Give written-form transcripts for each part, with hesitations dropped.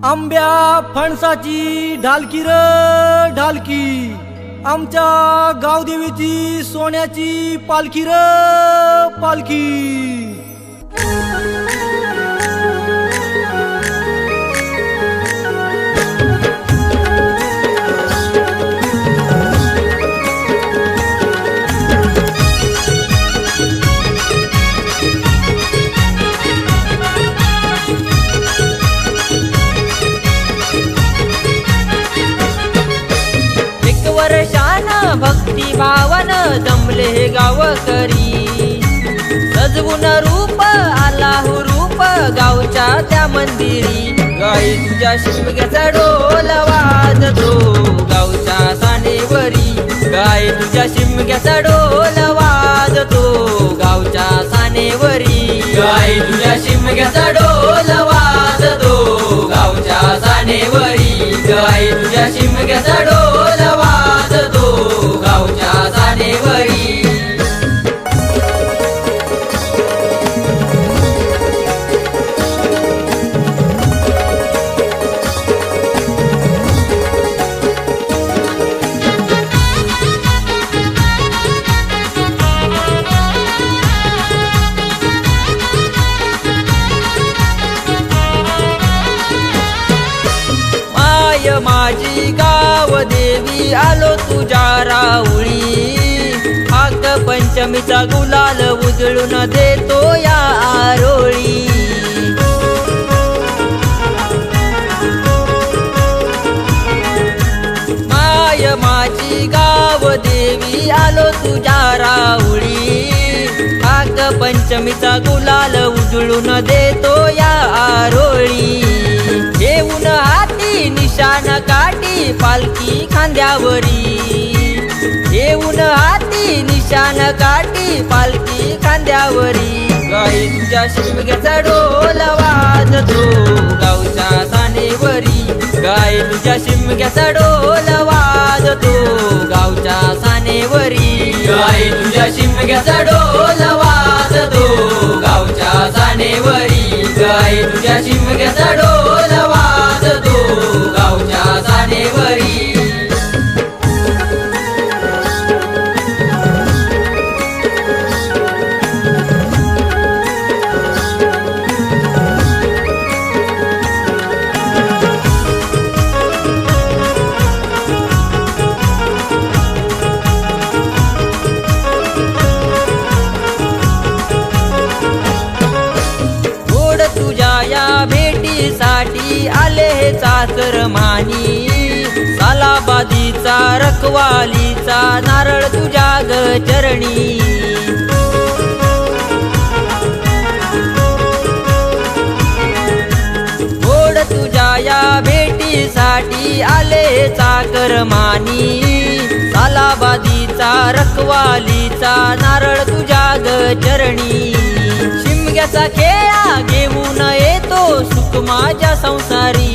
आंब्या फणसाची ढालकी र ढालकी, आमच्या गावदेवीची सोन्याची पालखी र पालखी। भक्ती भावन जमले हे गावकरी, सजवून रूप आला हो रूप गावच्या त्या मंदिरी। गाई तुझ्या शिमग्याचा ढोल वाजतो गावच्या सानेवरी, गाई तुझ्या शिमग्याचा ढोल वाजतो गावच्या सानेवरी, गाई तुझ्या शिमग्याचा ढोल वाजतो गावच्या सानेवरी, गाई तुझ्या शिमग्याचा ढोल वाजतो गावच्या सानेवरी। माय माझी गाव देवी आलो तुझ्या राऊळी, हाक पंचमीचा गुलाल उजळून देतो या आरोळी। माय माझी गाव देवी आलो तुझ्या राऊळी, हाक पंचमीचा गुलाल उजळून देतो या आरोळी। घेऊन हाती निशाण काठी पालखी खांद्यावरी, घेऊन हाती निशाण काठी पालखी खांद्यावरी। गाई तुझ्या शिमग्याचा ढोल वाजतो गावच्या सानेवरी, गाई तुझ्या शिमग्याचा ढोल वाजतो गावच्या सानेवरी, गाई तुझ्या शिमग्याचा ढोल वाजतो गावच्या सानेवरी, गाई तुझ्या शिमग्याचा ढोल वाजतो गावच्या सानेवरी। भेटीसाठी आले हे चाकर मानी, सालाबादीचा रखवालीचा नारळ तुझ्या ग चरणी। गोड तुझ्या या भेटीसाठी आले हे चाकर मानी, सालाबादीचा रखवालीचा नारळ तुझ्या ग चरणी। शिमग्याचा खेळा घेऊन येतो सुख माझ्या संसारी,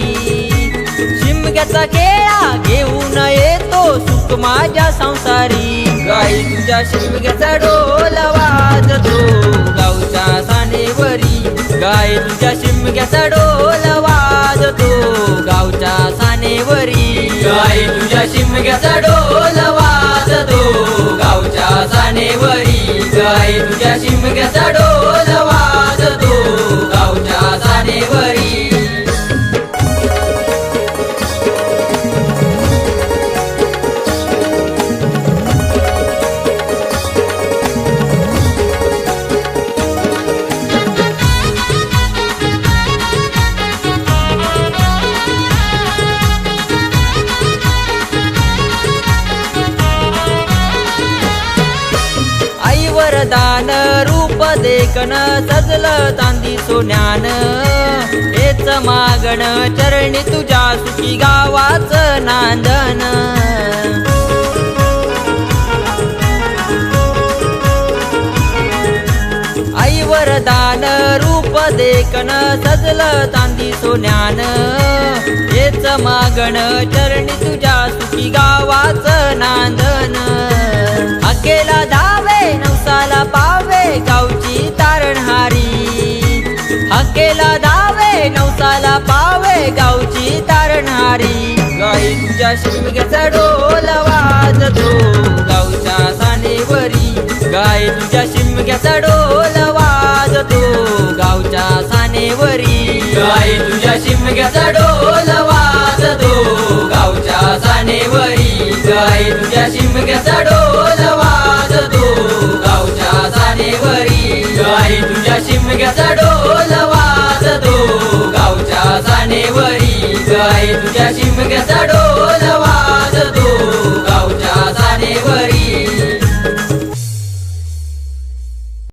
शिमग्याचा खेळा घेऊन येतो सुख माझ्या संसारी। गाई तुझ्या शिमग्याचा ढोल वाजतो गावच्या सानेवरी, गाई तुझ्या शिमग्याचा ढोल वाजतो गावच्या सानेवरी, गाई तुझ्या शिमग्याचा ढोल वाजतो गावच्या सानेवरी, गाई तुझ्या शिमग्याचा ढोल वाजतो गावच्या सानेवरी। दान रूप देखन सजलं चांदी सोन्यान, हेच मागण चरणी तुझ्या सुखी गावाचं नांदन। आईवर दान रूप देखन सजलं चांदी सोन्यान, हेच मागण चरणी तुझ्या सुखी गावाचं नांदन। अकेला धावे नवसाला पावे गावची तारणहारी, अकेला धावे नवसाला पावे गावची तुझ्या शिमग्याचा डोल वाजतो गावच्या सानेवरी, गाय तुझ्या शिमग्याचा डोल वाजतो गावच्या सानेवरी, गाय तुझ्या शिमग्याचा डोल वाजतो गावच्या सानेवरी, गाय तुझ्या शिमग्याचा डोल वाजतो गावच्या सानेवरी, गाय तुझ्या शिमग्याचा डोल वाजतो गावच्या सानेवरी, गाय तुझ्या शिमग्याचा डोल